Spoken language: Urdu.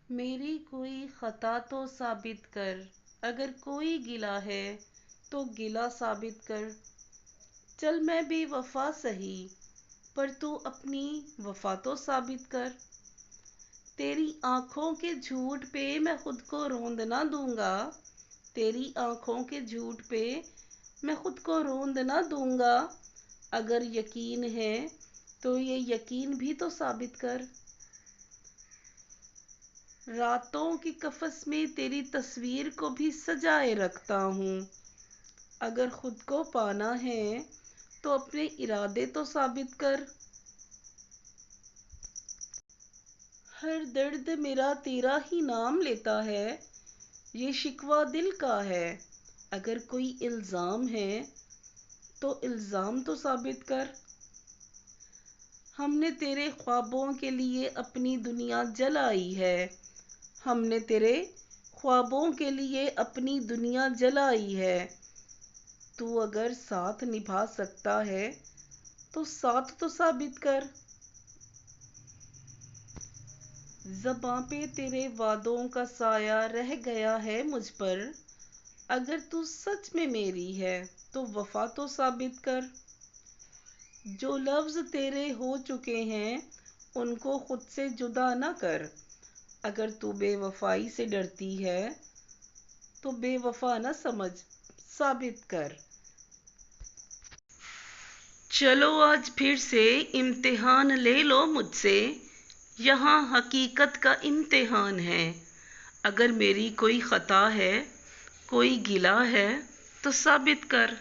میری کوئی خطا تو ثابت کر، اگر کوئی گلہ ہے تو گلہ ثابت کر۔ چل میں بے وفا سہی، پر تو اپنی وفا تو ثابت کر۔ تیری آنکھوں کے جھوٹ پہ میں خود کو روند نہ دوں گا، تیری آنکھوں کے جھوٹ پہ میں خود کو روند نہ دوں گا۔ اگر یقین ہے تو یہ یقین بھی تو ثابت کر۔ راتوں کے قفس میں تیری تصویر کو بھی سجائے رکھتا ہوں۔ اگر خود کو پانا ہے تو اپنے ارادے تو ثابت کر۔ ہر درد میرا تیرا ہی نام لیتا ہے، یہ شکوہ دل کا ہے۔ اگر کوئی الزام ہے تو الزام تو ثابت کر۔ ہم نے تیرے خوابوں کے لیے اپنی دنیا جلائی ہے، ہم نے تیرے خوابوں کے لیے اپنی دنیا جلائی ہے۔ تو اگر ساتھ نبھا سکتا ہے تو ساتھ تو ثابت کر۔ زباں پہ تیرے وعدوں کا سایہ رہ گیا ہے مجھ پر، اگر تو سچ میں میری ہے تو وفا تو ثابت کر۔ جو لفظ تیرے ہو چکے ہیں ان کو خود سے جدا نہ کر، اگر تو بے وفائی سے ڈرتی ہے تو بے وفا نہ سمجھ، ثابت کر۔ چلو آج پھر سے امتحان لے لو مجھ سے، یہاں حقیقت کا امتحان ہے۔ اگر میری کوئی خطا ہے، کوئی گلہ ہے تو ثابت کر۔